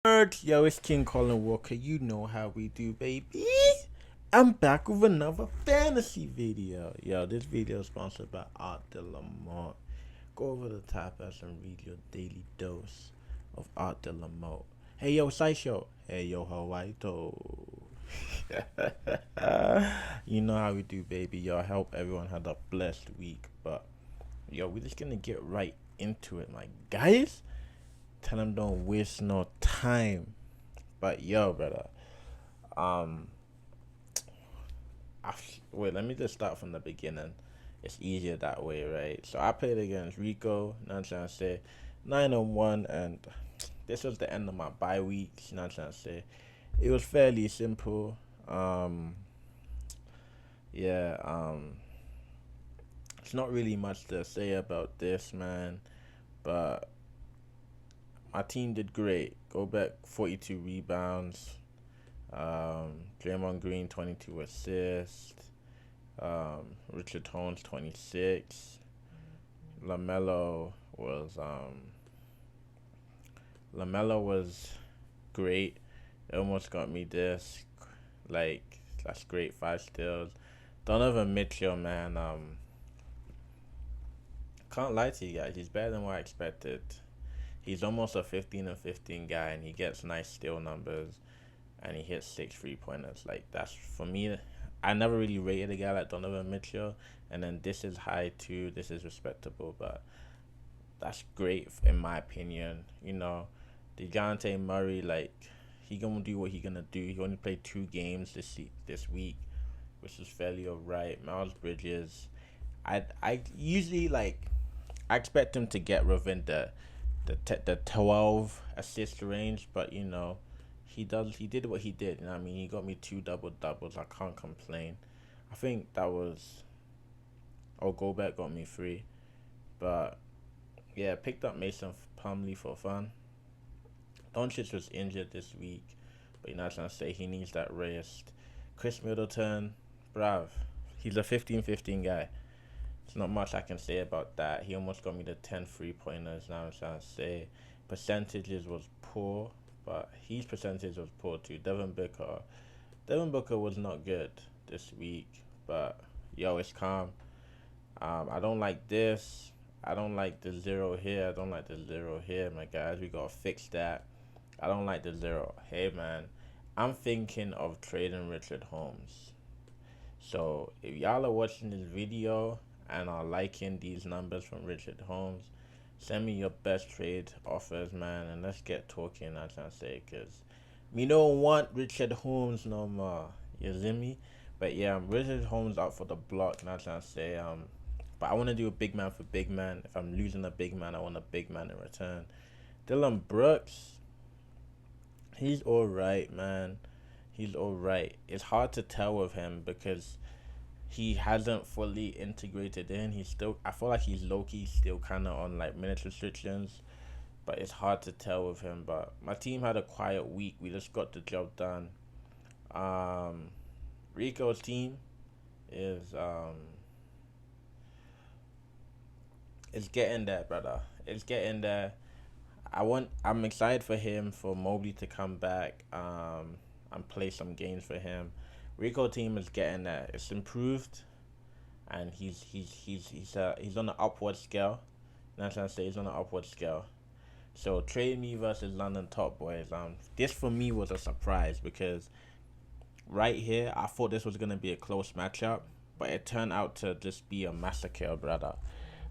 Yo, it's King Colin Walker. You know how we do, baby. I'm back with another fantasy video. Yo, this video is sponsored by Art de Lamont. Go over the top as and read your daily dose of Art de Lamont. Hey, yo, Sideshow. Hey, yo, Hawaii. You know how we do, baby. Yo, I hope everyone had a blessed week. But, yo, we're just gonna get right into it, my guys. Tell them don't waste no time. But yo, brother, um, wait. Let me just start from the beginning. It's easier that way, right? So I played against Rico. You know what I'm trying to say, 9-1, and this was the end of my bye week. You know what I'm trying to say. It was fairly simple. Um, yeah. It's not really much to say about this, man. But my team did great. Go back 42 rebounds. Draymond Green 22 assists. Richard Holmes 26. Lamelo was Lamelo was great. It almost got me this. Like that's great, 5 steals. Donovan Mitchell, man. Can't lie to you guys. He's better than what I expected. He's almost a 15 and 15 guy, and he gets nice steal numbers, and he hits 6 3 pointers. Like that's for me. I never really rated a guy like Donovan Mitchell, and then this is high too. This is respectable, but that's great in my opinion. DeJounte Murray, like he gonna do what he gonna do. He only played 2 games this week, which is fairly alright. Miles Bridges, I usually I expect him to get within the 12 assist range, but he did what he did. You know what I mean? He got me 2 doubles. I can't complain. I think that was Gobert got me 3, but yeah, picked up Mason Plumlee for fun. Doncic was injured this week, but you're not trying to say he needs that rest. Chris Middleton, bruv, he's a 15-15 guy. There's not much I can say about that. He almost got me the 10 3 pointers. Now I'm trying to say percentages was poor, but his percentage was poor too. Devin Booker was not good this week, but yo, it's calm. I don't like this. I don't like the zero here. I don't like the zero here, my guys. We gotta fix that. I don't like the zero. Hey, man, I'm thinking of trading Richard Holmes. So if y'all are watching this video and are liking these numbers from Richard Holmes, send me your best trade offers, man, and let's get talking. I'm trying to say, cause we don't want Richard Holmes no more. You see me? But yeah, Richard Holmes out for the block. And I'm trying to say, but I want to do a big man for big man. If I'm losing a big man, I want a big man in return. Dylan Brooks, he's all right, man. He's all right. It's hard to tell with him because he hasn't fully integrated in. I feel like he's Loki still kind of on like minute restrictions, but it's hard to tell with him. But my team had a quiet week. We just got the job done. Um, Rico's team is getting there, brother. It's getting there. I'm excited for him, for Mobley to come back and play some games for him. Rico team is getting there. It's improved, and he's on the upward scale. That's what I say. He's on the upward scale. So trade me versus London Top Boys. This for me was a surprise because right here I thought this was gonna be a close matchup, but it turned out to just be a massacre, brother.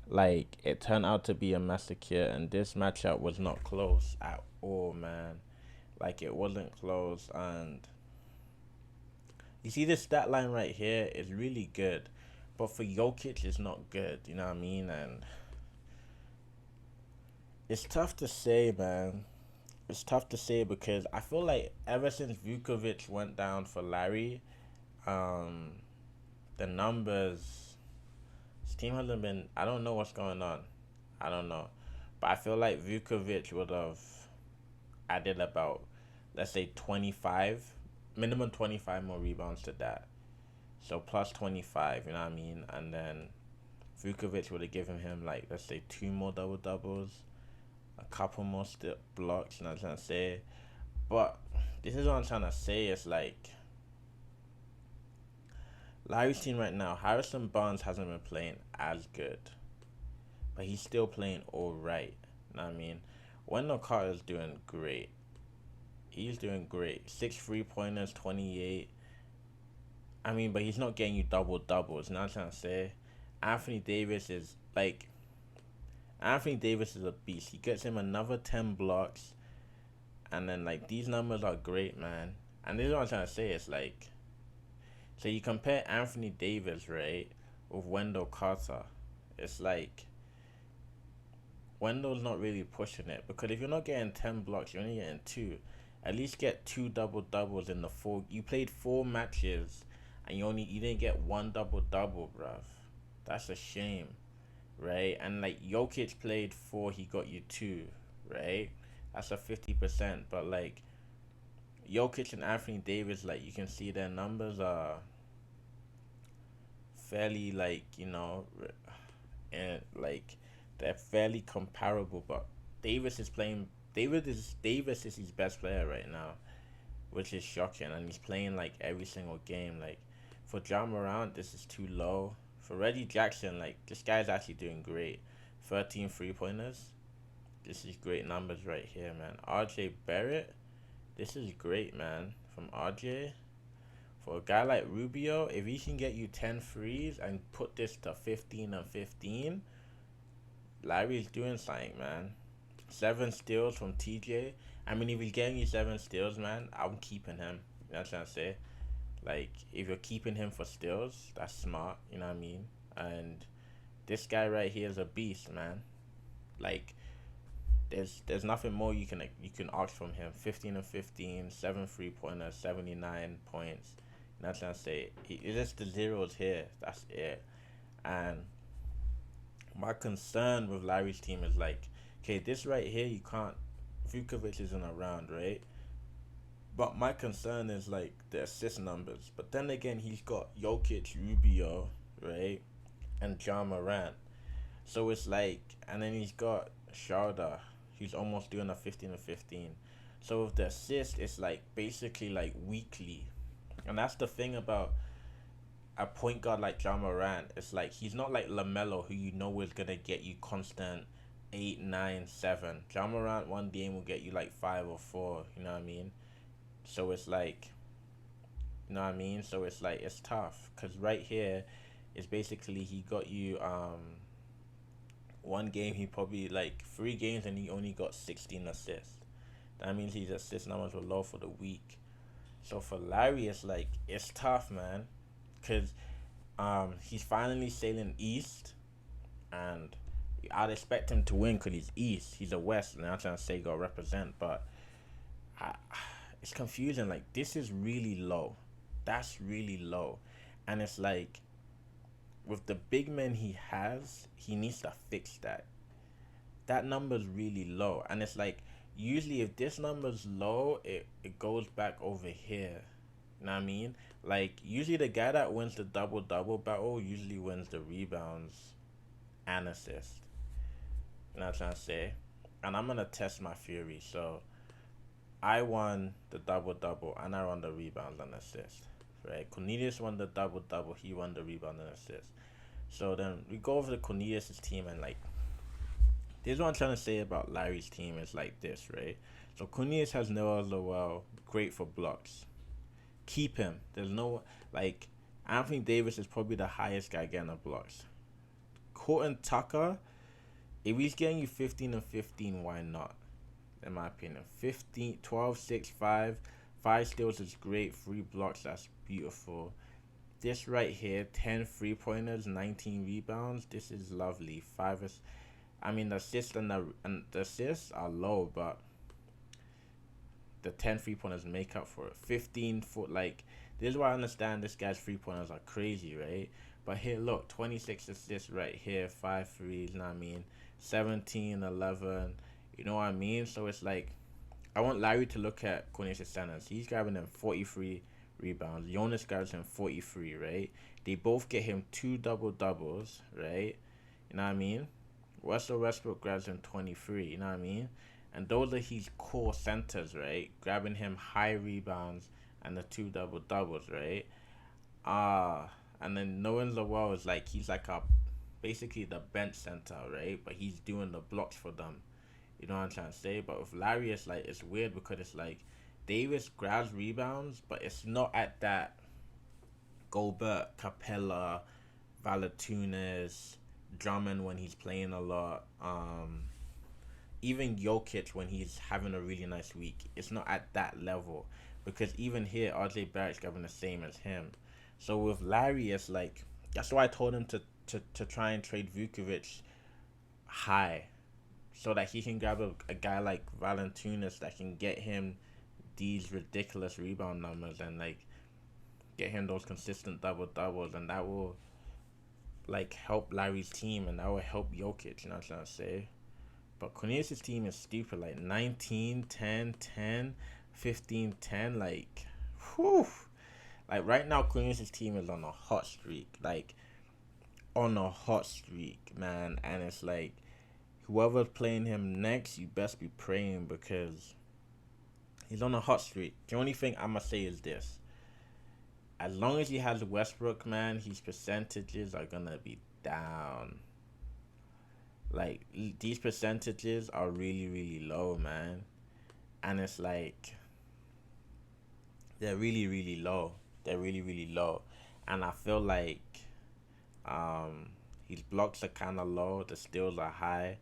Like it turned out to be a massacre, and this matchup was not close at all, man. Like it wasn't close, and you see this stat line right here is really good, but for Jokic it's not good. You know what I mean? And it's tough to say, man. It's tough to say because I feel like ever since Vukovic went down for Larry, um, the numbers, his team hasn't been. I don't know what's going on. I don't know, but I feel like Vukovic would have added about, let's say 25, minimum 25 more rebounds to that. So plus 25, you know what I mean? And then Vukovic would have given him like, let's say 2 more double doubles, a couple more blocks, you know what I'm trying to say? But this is what I'm trying to say. It's like Larry's team right now. Harrison Barnes hasn't been playing as good, but he's still playing all right. You know what I mean? Wendell Carter's doing great. He's doing great. 6 3 pointers, 28. I mean, but he's not getting you double doubles. You know what I'm trying to say? Anthony Davis is like Anthony Davis is a beast. He gets him another 10 blocks, and then like these numbers are great, man. And this is what I'm trying to say. It's like, so you compare Anthony Davis, right, with Wendell Carter. It's like Wendell's not really pushing it, because if you're not getting 10 blocks, you're only getting two. At least get two double doubles in the four. You played 4 matches, and you didn't get one double double, bruv. That's a shame, right? And like Jokic played 4, he got you two, right? That's a 50%. But like Jokic and Anthony Davis, like you can see their numbers are fairly like and like they're fairly comparable. But Davis is playing. Davis is his best player right now, which is shocking, and he's playing like every single game. Like for Ja Morant, this is too low. For Reggie Jackson, like this guy's actually doing great. 13 3 pointers. This is great numbers right here, man. RJ Barrett, this is great, man. From RJ. For a guy like Rubio, if he can get you 10 threes and put this to 15 and 15, Larry's doing something, man. 7 steals from TJ. I mean, if he's getting you 7 steals, man, I'm keeping him. You know what I'm trying to say? Like, if you're keeping him for steals, that's smart. You know what I mean? And this guy right here is a beast, man. Like, there's nothing more you can ask from him. 15 and 15, 7 3 pointers, 79 points. You know what I'm trying to say? It's just the zeros here. That's it. And my concern with Larry's team is like, okay, this right here, you can't. Vukovic isn't around, right? But my concern is like the assist numbers. But then again, he's got Jokic, Rubio, right? And Ja Morant. So it's like, and then he's got Sharda. He's almost doing a 15 and 15. So with the assist, it's like basically like weekly. And that's the thing about a point guard like Ja Morant. It's like he's not like LaMelo, who you know is gonna get you constant 8, 9, 7. Ja Morant one game will get you like 5 or 4. You know what I mean? So it's like, you know what I mean? So it's like it's tough, because right here is basically he got you one game, he probably like 3 games and he only got 16 assists. That means his assist numbers were low for the week. So for Larry, it's like it's tough, man, because he's finally sailing east, and I'd expect him to win because he's east. He's a west, and I'm trying to say go represent, but I, it's confusing. Like this is really low, that's really low, and it's like with the big men he has, he needs to fix that. That number's really low, and it's like usually if this number's low, it goes back over here. You know what I mean? Like usually the guy that wins the double double battle usually wins the rebounds and assist. You know what I'm trying to say? And I'm gonna test my theory. So I won the double double and I won the rebounds and assist. Right? Cornelius won the double double, he won the rebound and assist. So then we go over to Cornelius' team, and like this is what I'm trying to say about Larry's team is like this, right? So Cornelius has Noah Lowell, great for blocks. Keep him. There's no like Anthony Davis is probably the highest guy getting the blocks. Colton Tucker, if he's getting you 15 and 15, why not? In my opinion. 15, 12, 6, 5. 5 steals is great. 3 blocks, that's beautiful. This right here, 10 3 pointers, 19 rebounds. This is lovely. The assists and the assists are low, but the 10 3 pointers make up for it. 15 foot, like this is why I understand this guy's 3 pointers are crazy, right? But here, look, 26 assists right here, 5 threes. You know what I mean? 17, 11. You know what I mean? So it's like I want Larry to look at Cornelius Sanders. He's grabbing them 43 rebounds. Jonas grabs him 43, right? They both get him 2 double doubles, right? You know what I mean? Russell Westbrook grabs him 23, you know what I mean? And those are his core centers, right? Grabbing him high rebounds and the two double doubles, right? And then knowing Lowell is like he's like a basically the bench center, right? But he's doing the blocks for them. You know what I'm trying to say? But with Larry, it's like it's weird because it's like Davis grabs rebounds, but it's not at that Gobert, Capella, Valatunas, Drummond when he's playing a lot. Even Jokic when he's having a really nice week. It's not at that level because even here, RJ Barrett's grabbing the same as him. So with Larry, it's like that's why I told him to try and trade Vukovic high so that he can grab a guy like Valentunas that can get him these ridiculous rebound numbers and like get him those consistent double doubles, and that will like help Larry's team and that will help Jokic. You know what I'm trying to say? But Cornelius' team is stupid, like 19, 10, 10, 15, 10. Like, whew. Like, right now, Cornelius' team is on a hot streak. Like, on a hot streak, man. And it's like, whoever's playing him next, you best be praying because he's on a hot streak. The only thing I'm going to say is this. As long as he has Westbrook, man, his percentages are going to be down. Like, these percentages are really, really low, man. And it's like, they're really, really low. They're really, really low. And I feel like his blocks are kind of low. The steals are high.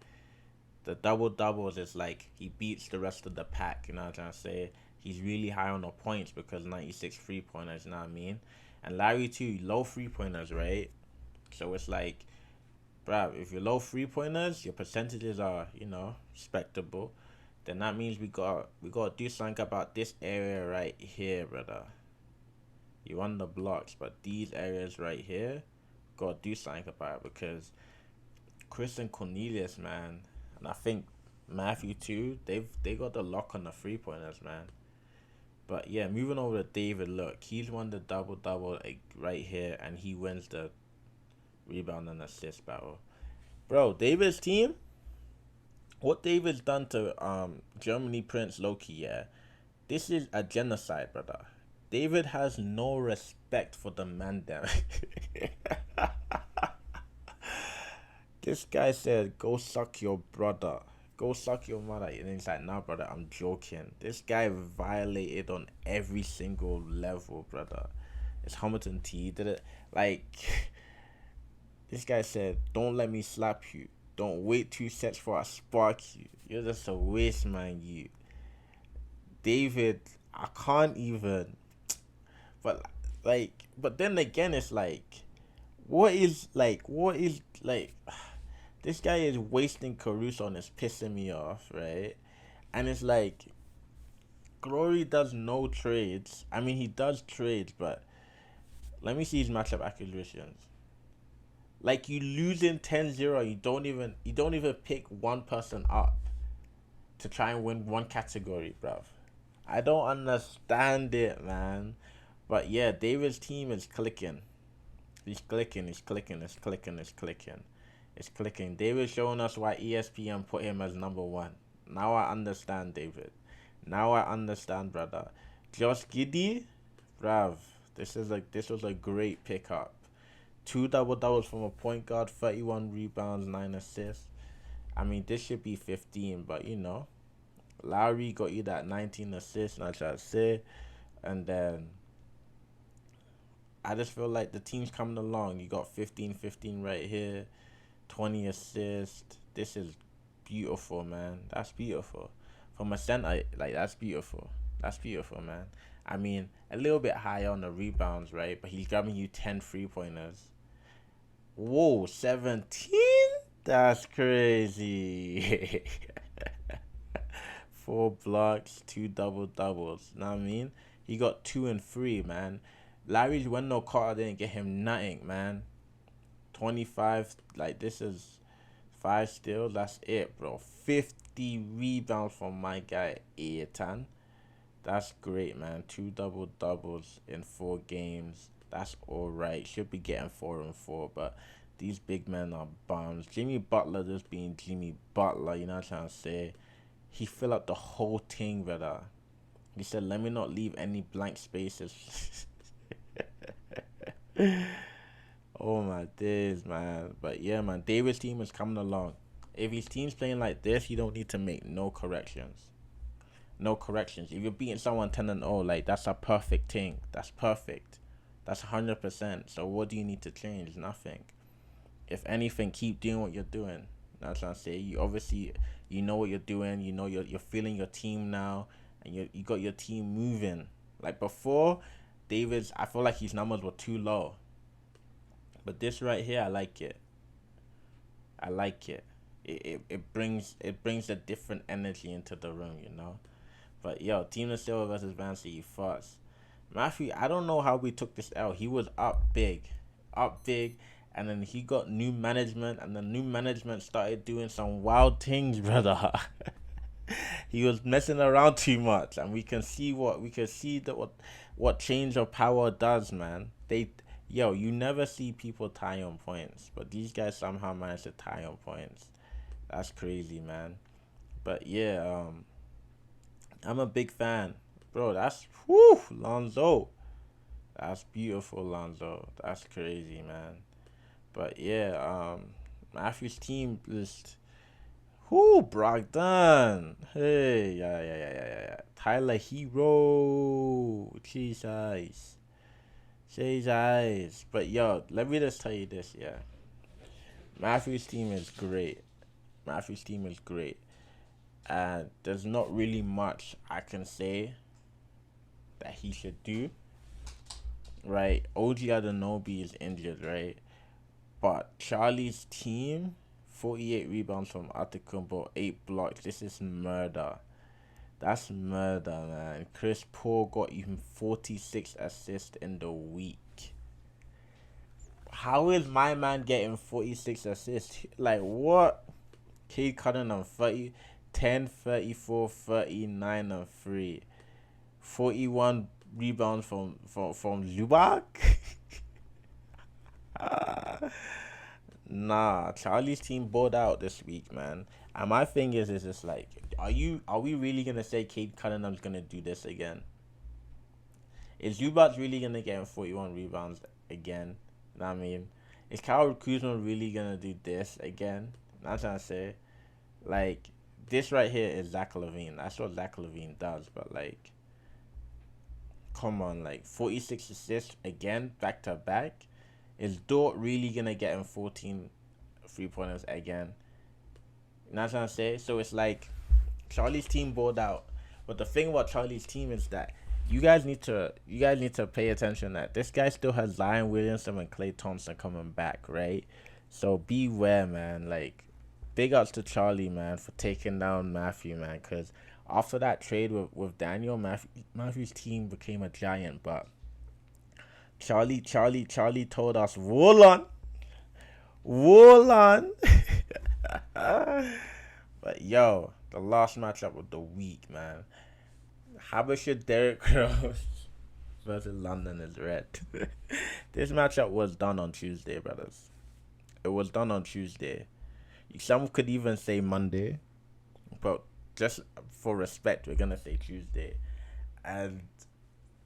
The double doubles is like he beats the rest of the pack. You know what I'm trying to say? He's really high on the points because 96 free pointers. You know what I mean? And Larry too, low free pointers, right? So it's like, bruh, if you're low free pointers, your percentages are respectable. Then that means we got to do something about this area right here, brother. You run the blocks, but these areas right here, got to do something about it because Chris and Cornelius, man, and I think Matthew too, they got the lock on the 3 pointers, man. But yeah, moving over to David, look, he's won the double double right here, and he wins the rebound and assist battle. Bro, David's team, what David's done to Germany Prince Loki, yeah, this is a genocide, brother. David has no respect for the man there. This guy said, "Go suck your brother. Go suck your mother." And he's like, "Nah, brother, I'm joking." This guy violated on every single level, brother. It's Hamilton T. He did it like this guy said, "Don't let me slap you. Don't wait 2 sets for I spark you. You're just a waste, man, you." David, I can't even. But but then again, it's like, what is like, this guy is wasting Caruso and it's pissing me off, right? And it's like, Glory does no trades. I mean, he does trades, but let me see his matchup acquisitions. Like, you losing 10-0, you don't even pick one person up to try and win one category, bruv. I don't understand it, man. But yeah, David's team is clicking. He's clicking, he's clicking, it's clicking, it's clicking. It's clicking. David's showing us why ESPN put him as number one. Now I understand, David. Now I understand, brother. Josh Giddey, bruv, this was a great pickup. 2 double doubles from a point guard, 31 rebounds, 9 assists. I mean, this should be 15, but Lowry got you that 19 assists, not trying to say. And then I just feel like the team's coming along. You got 15-15 right here, 20 assists. This is beautiful, man. That's beautiful. From a center, like, that's beautiful. That's beautiful, man. I mean, a little bit higher on the rebounds, right? But he's grabbing you 10 3-pointers. Whoa, 17? That's crazy. 4 blocks, 2 double doubles. Know what I mean? He got 2 and 3, man. Larry's Wendell Carter didn't get him nothing, man. 25, like, this is 5 steals. That's it, bro. 50 rebounds from my guy, Aitan. That's great, man. 2 double doubles in 4 games. That's alright. Should be getting 4 and 4, but these big men are bums. Jimmy Butler just being Jimmy Butler, you know what I'm trying to say? he filled up the whole thing, brother. He said, "Let me not leave any blank spaces." Oh my days, man. But yeah, man, David's team is coming along. If his team's playing like this, you don't need to make no corrections. No corrections. If you're beating someone 10-0, like that's a perfect thing. That's perfect. That's 100%. So what do you need to change? Nothing. If anything, keep doing what you're doing. That's what I'm saying. You obviously you know what you're doing. You know you're feeling your team now, and you got your team moving. Like before, David's, I feel like his numbers were too low. But this right here, I like it. I like it. It brings a different energy into the room, you know. But yo, Team of Silver versus Vance, you fuss. Matthew, I don't know how we took this L. He was up big, and then he got new management, and the new management started doing some wild things, brother. He was messing around too much, and we can see what change of power does, man. You never see people tie on points, but these guys somehow managed to tie on points. That's crazy, man. But yeah, I'm a big fan, bro. That's whoo, Lonzo. That's beautiful, Lonzo. That's crazy, man. But yeah, Matthew's team list. Whoo, Brogdon. Hey, yeah. Tyler Hero. Jesus. Jesus. But yo, let me just tell you this, yeah. Matthew's team is great. Matthew's team is great. And there's not really much I can say that he should do. Right? OG Adenobi is injured, right? But Charlie's team, 48 rebounds from Antetokounmpo, 8 blocks. This is murder. That's murder, man. Chris Paul got even 46 assists in the week. How is my man getting 46 assists? Like, what? Cade Cunningham, 30, 10, 34, 39, and 3. 41 rebounds from Zubac? Nah, Charlie's team bought out this week, man. And my thing is just like, are we really gonna say Cade Cunningham's gonna do this again? Is Zubac really gonna get him 41 rebounds again? You know what I mean? Is Kyle Kuzma really gonna do this again? That's what I'm trying to say. Like, this right here is Zach LaVine. That's what Zach LaVine does, but like, come on, like 46 assists again, back to back. Is Dort really gonna get him 14 3-pointers again? You know what I'm trying to say? So it's like Charlie's team balled out. But the thing about Charlie's team is that you guys need to pay attention that this guy still has Zion Williamson and Klay Thompson coming back, right? So beware, man. Like, big ups to Charlie, man, for taking down Matthew, man, because after that trade with Daniel, Matthew's team became a giant, but Charlie told us, Wool on. But yo, the last matchup of the week, man. Habesha Derrick Rose versus London is red. This matchup was done on Tuesday, brothers. It was done on Tuesday. Some could even say Monday, but just for respect, we're gonna say Tuesday. And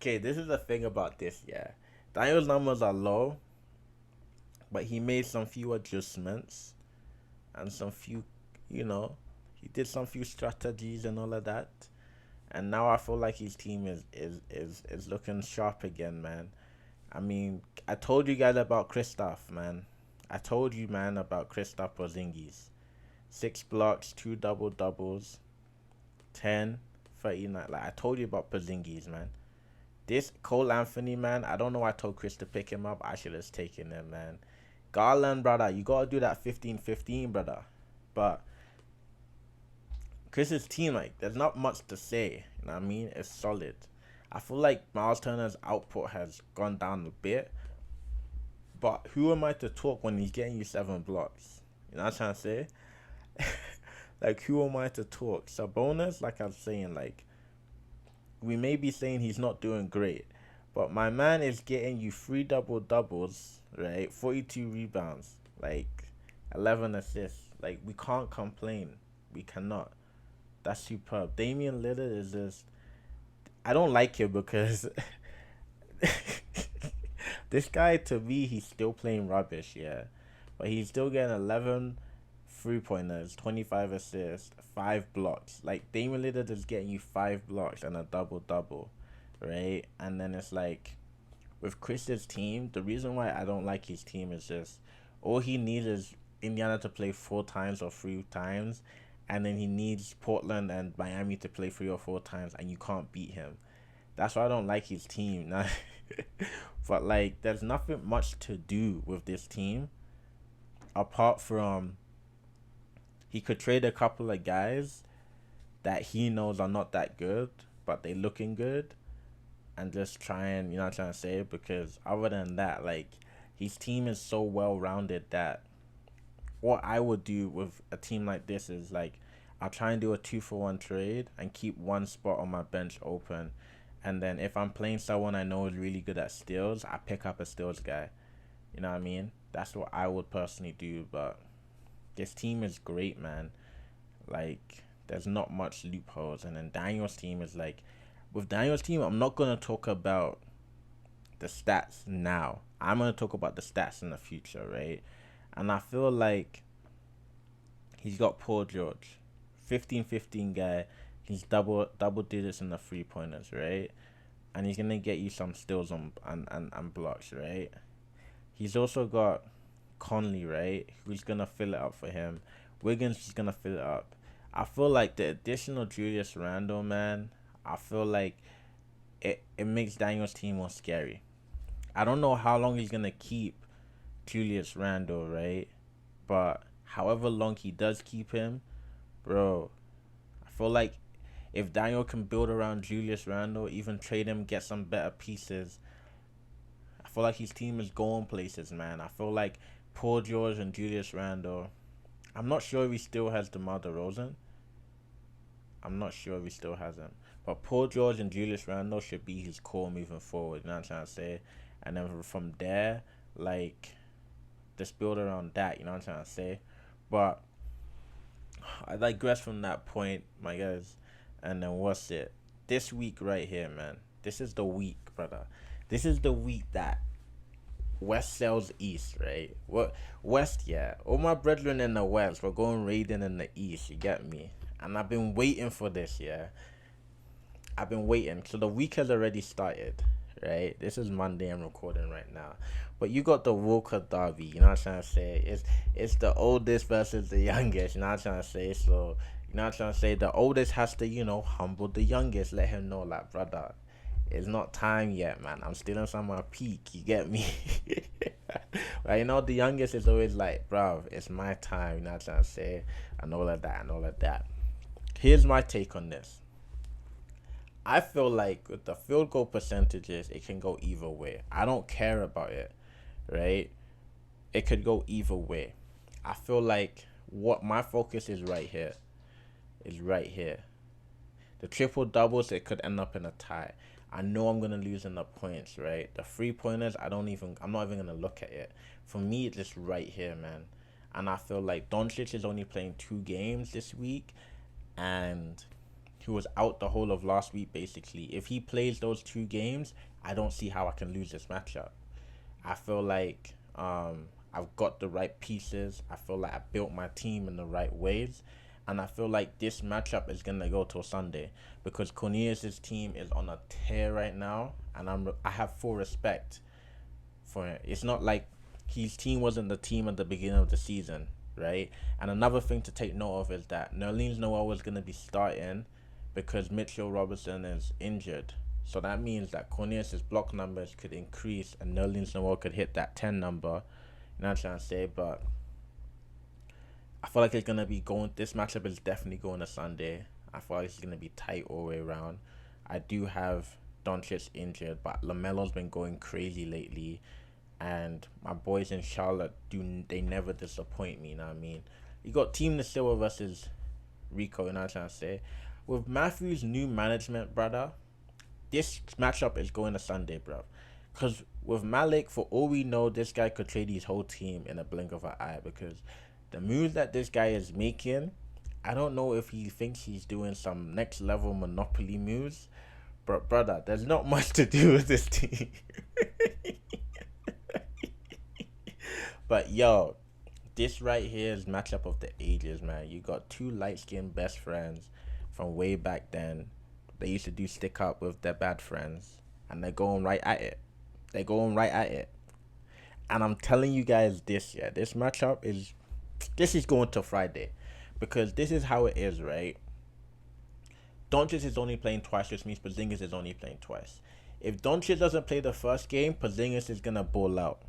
okay, this is the thing about this, yeah. Daniel's numbers are low, but he made some few adjustments and some few, he did some few strategies and all of that. And now I feel like his team is looking sharp again, man. I mean, I told you guys about Kristaps, man. I told you, man, about Kristaps Porzingis. 6 blocks, 2 double-doubles, 10, 39. Like, I told you about Porzingis, man. This Cole Anthony, man, I don't know why I told Chris to pick him up. I should have taken him, man. Garland, brother, you got to do that 15-15, brother. But Chris's team, like, there's not much to say. You know what I mean? It's solid. I feel like Miles Turner's output has gone down a bit. But who am I to talk when he's getting you 7 blocks? You know what I'm trying to say? Like, who am I to talk? Sabonis, like I'm saying, like, we may be saying he's not doing great, but my man is getting you 3 double-doubles, right? 42 rebounds, like 11 assists. Like, we can't complain. We cannot. That's superb. Damian Lillard is just. I don't like it because this guy, to me, he's still playing rubbish, yeah. But he's still getting 11 3 pointers, 25 assists, 5 blocks. Like, Damian Lillard is getting you 5 blocks and a double double, right? And then it's like, with Chris's team, the reason why I don't like his team is just all he needs is Indiana to play 4 times or 3 times, and then he needs Portland and Miami to play 3 or 4 times, and you can't beat him. That's why I don't like his team. Now, but like, there's nothing much to do with this team apart from he could trade a couple of guys that he knows are not that good, but they looking good, and just try and you know what I'm trying to say. Because other than that, like his team is so well rounded that what I would do with a team like this is like I'll try and do a 2-for-1 trade and keep one spot on my bench open. And then if I'm playing someone I know is really good at steals, I pick up a steals guy. You know what I mean? That's what I would personally do. But this team is great, man. Like, there's not much loopholes. And then Daniel's team is like, with Daniel's team, I'm not going to talk about the stats now. I'm going to talk about the stats in the future, right? And I feel like he's got Paul George, 15-15 guy. He's double digits in the 3 pointers, right? And he's gonna get you some steals and blocks, right? He's also got Conley, right? Who's gonna fill it up for him. Wiggins is gonna fill it up. I feel like the additional Julius Randle, man, I feel like it makes Daniel's team more scary. I don't know how long he's gonna keep Julius Randle, right? But however long he does keep him, bro, I feel like if Daniel can build around Julius Randle, even trade him, get some better pieces, I feel like his team is going places, man. I feel like Paul George and Julius Randle, I'm not sure if he still has DeMar DeRozan. I'm not sure if he still has him. But Paul George and Julius Randle should be his core moving forward, you know what I'm trying to say? And then from there, like, just build around that, you know what I'm trying to say? But I digress from that point, my guys. And then what's it? This week right here, man. This is the week, brother. This is the week that West sells East, right? What West, yeah. All my brethren in the West were going raiding in the East, you get me? And I've been waiting for this, yeah. I've been waiting. So the week has already started, right? This is Monday, I'm recording right now. But you got the Walker Derby, you know what I'm trying to say? It's the oldest versus the youngest, you know what I'm trying to say? So, you know what I'm trying to say? The oldest has to, humble the youngest, let him know, like, brother, it's not time yet, man. I'm still in some of my peak, you get me? Right, the youngest is always like, bruv, it's my time, you know what I'm trying to say? And all of that. Here's my take on this. I feel like with the field goal percentages, it can go either way. I don't care about it, right? It could go either way. I feel like what my focus is right here. The triple doubles, it could end up in a tie. I know I'm gonna lose in the points, right? The 3 pointers, I'm not even gonna look at it. For me, it's just right here, man. And I feel like Doncic is only playing 2 games this week, and he was out the whole of last week, basically. If he plays those 2 games, I don't see how I can lose this matchup. I feel like I've got the right pieces. I feel like I built my team in the right ways. And I feel like this matchup is going to go till Sunday because Cornelius' team is on a tear right now. And I have full respect for it. It's not like his team wasn't the team at the beginning of the season, right? And another thing to take note of is that Nerlens Noel was going to be starting because Mitchell Robinson is injured. So that means that Cornelius' block numbers could increase and Nerlens Noel could hit that 10 number. You know what I'm trying to say? But I feel like it's going to be going... This matchup is definitely going to Sunday. I feel like it's going to be tight all the way around. I do have Doncic injured, but LaMelo's been going crazy lately. And my boys in Charlotte, they never disappoint me, you know what I mean? You got Team the Silver versus Rico, you know what I'm trying to say? With Matthew's new management, brother, this matchup is going to Sunday, bro. Because with Malik, for all we know, this guy could trade his whole team in a blink of an eye. Because the moves that this guy is making I don't know if he thinks he's doing some next level Monopoly moves, but brother, there's not much to do with this team. But yo, this right here is matchup of the ages, man. You got two light skinned best friends from way back then. They used to do stick up with their bad friends, and they're going right at it. They're going right at it. And I'm telling you guys this, yeah, this is going to Friday, because this is how it is, right? Doncic is only playing twice, which means Porzingis is only playing twice. If Doncic doesn't play the first game, Porzingis is gonna ball out,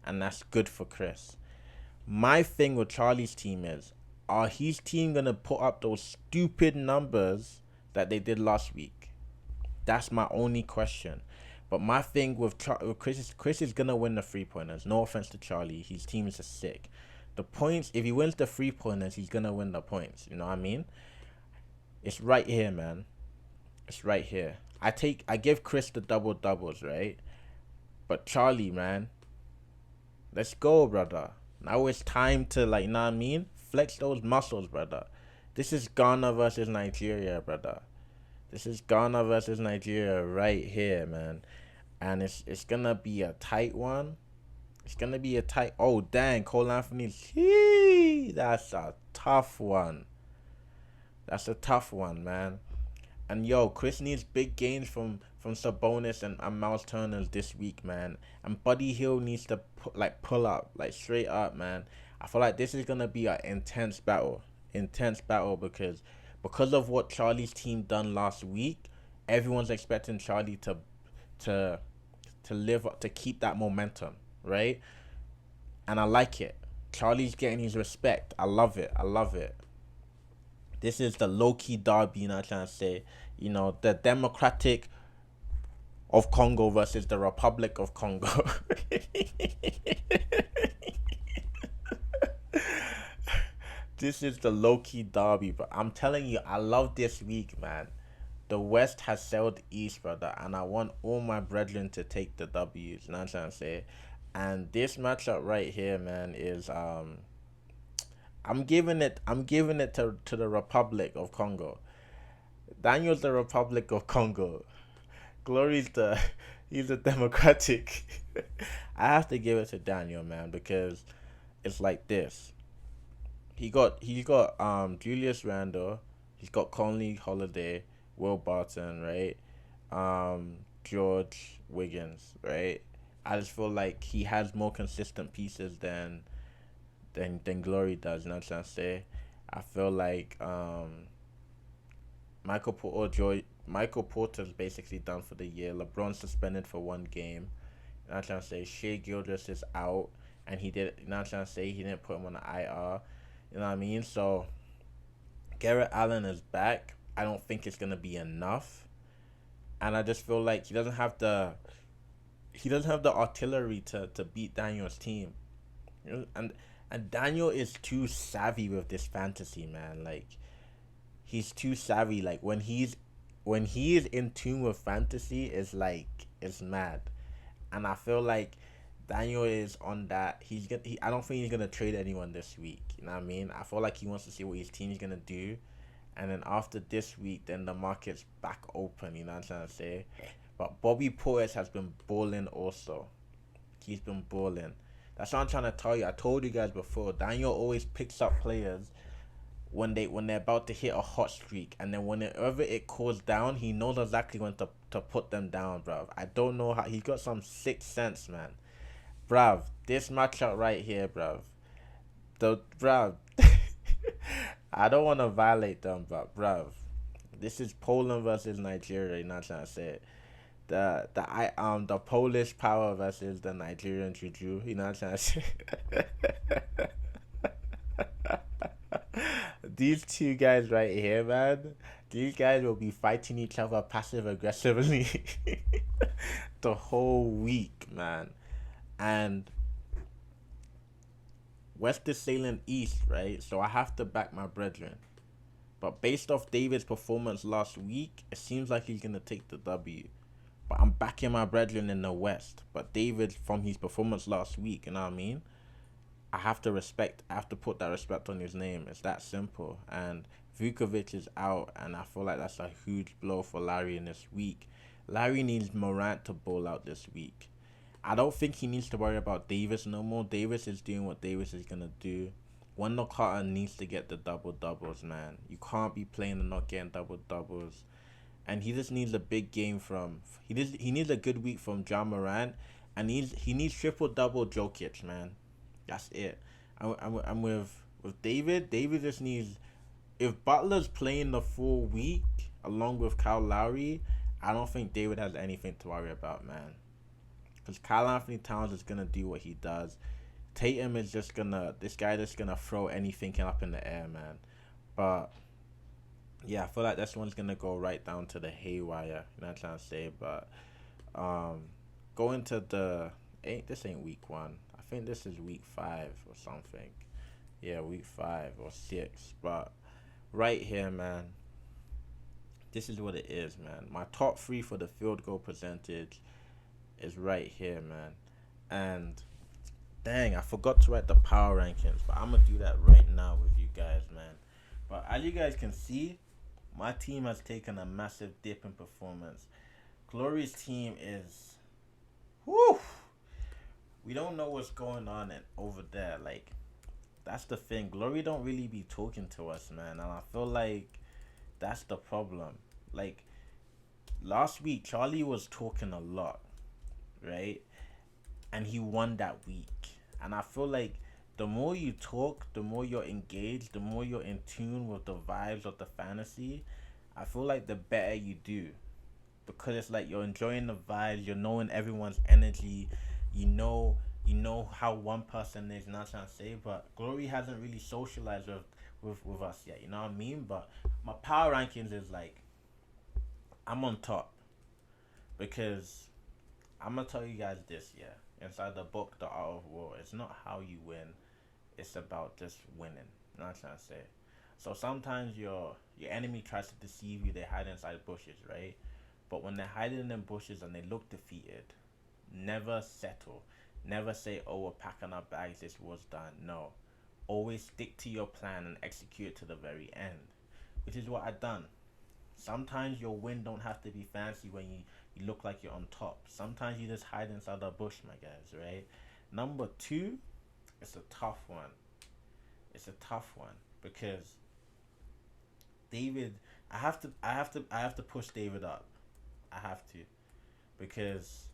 and that's good for Chris. My thing with Charlie's team is, are his team gonna put up those stupid numbers that they did last week? That's my only question. But my thing with Chris is gonna win the 3-pointers. No offense to Charlie, his team is just sick. The points, if he wins the 3-pointers, he's gonna win the points. You know what I mean? It's right here, man. It's right here. I give Chris the double doubles, right? But Charlie, man, let's go, brother. Now it's time to, like, you know what I mean? Flex those muscles, brother. This is Ghana versus Nigeria, brother. This is Ghana versus Nigeria right here, man. And it's gonna be a tight one. It's gonna be a tight. Oh dang, Cole Anthony. That's a tough one. That's a tough one, man. And yo, Chris needs big gains from Sabonis and Miles Turner this week, man. And Buddy Hill needs to pull up, like straight up, man. I feel like this is gonna be an intense battle, because of what Charlie's team done last week. Everyone's expecting Charlie to live up, to keep that momentum, right? And I like it. Charlie's getting his respect. I love it. This is the Loki derby, you know what I'm trying to say? You know, the Democratic of Congo versus the Republic of Congo. This is the Loki derby, but I'm telling you, I love this week, man. The West has sailed east, brother, and I want all my brethren to take the W's, you know what I'm trying to say? And this matchup right here, man, is I'm giving it to the Republic of Congo. Daniel's the Republic of Congo. Glory's he's the Democratic. I have to give it to Daniel, man, because it's like this. He got Julius Randle, he's got Conley Holiday, Will Barton, right? George Wiggins, right? I just feel like he has more consistent pieces than Glory does, you know what I'm trying to say? I feel like Michael Porter's basically done for the year. LeBron's suspended for one game. You know what I'm trying to say? Shea Gilgeous is out, and you know what I'm trying to say? He didn't put him on the IR. You know what I mean? So Garrett Allen is back. I don't think it's gonna be enough, and I just feel like he doesn't have the artillery to beat Daniel's team. You know? And Daniel is too savvy with this fantasy, man. Like, he's too savvy. Like, when he is in tune with fantasy, it's mad. And I feel like Daniel is on that. I don't think he's gonna trade anyone this week. You know what I mean? I feel like he wants to see what his team's gonna do, and then after this week, then the market's back open. You know what I'm trying to say? But Bobby Portis has been balling also. He's been balling. That's what I'm trying to tell you. I told you guys before. Daniel always picks up players when they're about to hit a hot streak, and then whenever it cools down, he knows exactly when to put them down, bruv. I don't know how. He's got some sixth sense, man. Bruv, this matchup right here, bruv. Bruv. I don't want to violate them, but bruv, this is Poland versus Nigeria. You know what I'm trying to say? The Polish power versus the Nigerian juju. You know what I'm trying to say? These two guys right here, man. These guys will be fighting each other passive aggressively the whole week, man. And West is sailing east, right? So I have to back my brethren. But based off David's performance last week, it seems like he's gonna take the W. But I'm backing my brethren in the West. But David, from his performance last week, you know what I mean? I have to put that respect on his name. It's that simple. And Vukovic is out, and I feel like that's a huge blow for Larry in this week. Larry needs Morant to bowl out this week. I don't think he needs to worry about Davis no more. Davis is doing what Davis is gonna do. Wendell Carter needs to get the double doubles, man. You can't be playing and not getting double doubles. And he just needs a big game from he needs a good week from John Morant, and he needs triple double Jokic, man. That's it. I'm with David. David just needs, if Butler's playing the full week along with Kyle Lowry, I don't think David has anything to worry about, man. Because Kyle Anthony Towns is gonna do what he does. Tatum is just gonna this guy just gonna throw anything up in the air, man. But yeah, I feel like this one's gonna go right down to the haywire. You know what I'm trying to say? But um, going to the ain't week 1. I think this is week 5 or something. Yeah, week 5 or 6. But right here, man, this is what it is, man. My top 3 for the field goal percentage is right here, man. And dang, I forgot to write the power rankings, but I'm gonna do that right now with you guys, man. But as you guys can see, my team has taken a massive dip in performance. Glory's team is, whoo. We don't know what's going on over there. Like, that's the thing. Glory don't really be talking to us, man, and I feel like that's the problem. Like last week, Charlie was talking a lot, right? And he won that week. And I feel like the more you talk, the more you're engaged, the more you're in tune with the vibes of the fantasy, I feel like the better you do. Because it's like you're enjoying the vibes, you're knowing everyone's energy, you know how one person is, not trying to say, but Glory hasn't really socialized with us yet, you know what I mean? But my power rankings is like, I'm on top. Because I'm gonna tell you guys this, yeah. Inside the book, The Art of War, it's not how you win, it's about just winning. You know what I'm trying to say? So sometimes your enemy tries to deceive you, they hide inside bushes, right? But when they're hiding in bushes and they look defeated, never settle. Never say, oh, we're packing our bags, this was done. No. Always stick to your plan and execute it to the very end. Which is what I done. Sometimes your win don't have to be fancy when you look like you're on top. Sometimes you just hide inside the bush, my guys, right? Number 2, it's a tough one. It's a tough one because David, I have to push David up. I have to because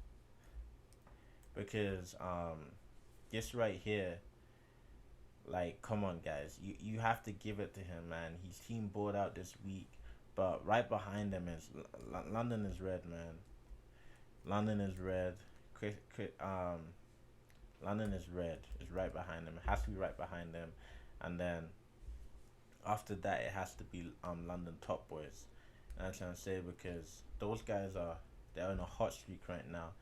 this right here, like, come on, guys, you have to give it to him, man. His team bought out this week, but right behind him is London is red, man. London is red. London is red. It's right behind him. It has to be right behind him, and then after that, it has to be London Top Boys. And I'm trying to say because those guys they're on a hot streak right now.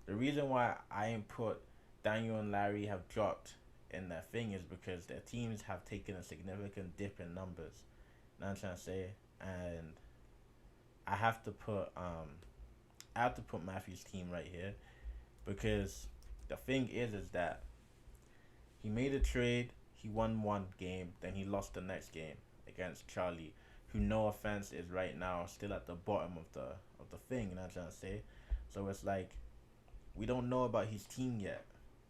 The reason why I ain't put Daniel and Larry have dropped in their thing is because their teams have taken a significant dip in numbers. You know what I'm trying to say? And I have to put Matthew's team right here because the thing is that he made a trade, he won one game, then he lost the next game against Charlie, who, no offense, is right now still at the bottom of the thing, you know what I'm trying to say? So it's like we don't know about his team yet.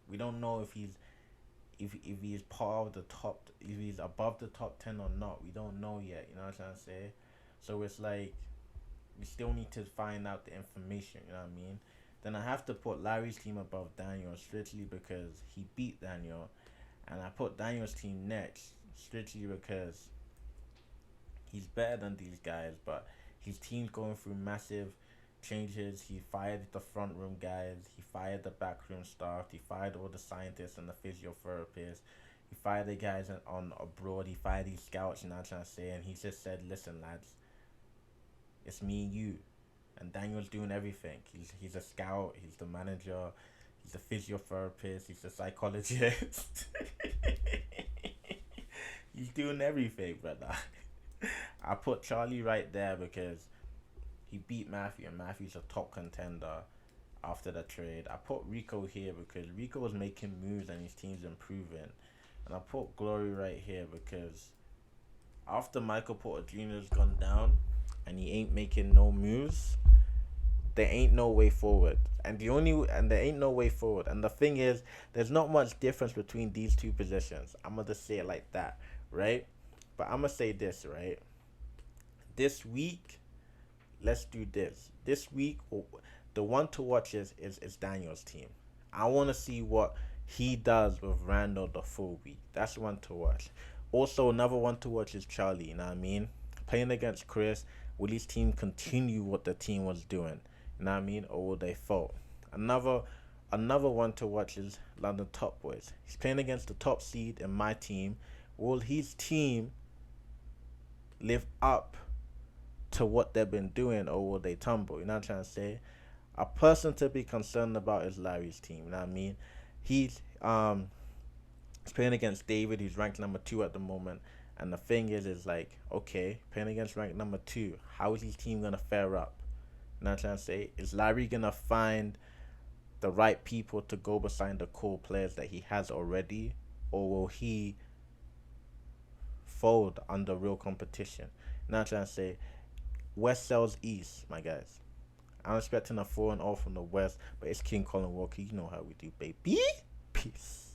We don't know if he's part of the top, if he's above the top 10 or not. We don't know yet, you know what I'm trying to say? So it's like we still need to find out the information, you know what I mean? Then I have to put Larry's team above Daniel strictly because he beat Daniel, and I put Daniel's team next strictly because he's better than these guys, but his team's going through massive changes. He fired the front room guys, he fired the back room staff, he fired all the scientists and the physiotherapists, he fired the guys on abroad, he fired these scouts, you know what I'm trying to say, and he just said, listen, lads, it's me and you. And Daniel's doing everything. He's a scout, he's the manager, he's a physiotherapist, he's a psychologist. He's doing everything, brother. I put Charlie right there because he beat Matthew, and Matthew's a top contender. after the trade. I put Rico here because Rico was making moves and his team's improving. And I put Glory right here because after Michael Porter Jr.'s gone down and he ain't making no moves, there ain't no way forward. And there ain't no way forward. And the thing is, there's not much difference between these two positions. I'm gonna just say it like that, right? But I'm gonna say this, right? This week, let's do this. This week, the one to watch is Daniel's team. I want to see what he does with Randall the full week. That's one to watch. Also, another one to watch is Charlie. You know what I mean? Playing against Chris, will his team continue what the team was doing? You know what I mean? Or will they fall? Another another one to watch is London Top Boys. He's playing against the top seed in my team. Will his team live up to what they've been doing, or will they tumble? You know what I'm trying to say? A person to be concerned about is Larry's team. You know what I mean? He's he's playing against David, who's ranked number 2 at the moment. And the thing is like, okay, playing against ranked number 2, how is his team gonna fare up? You know what I'm trying to say? Is Larry gonna find the right people to go beside the core players that he has already, or will he fold under real competition? You know what I'm trying to say? West sells East, my guys. I'm expecting a 4-0 from the West, but it's King Colin Walker. You know how we do, baby. Peace.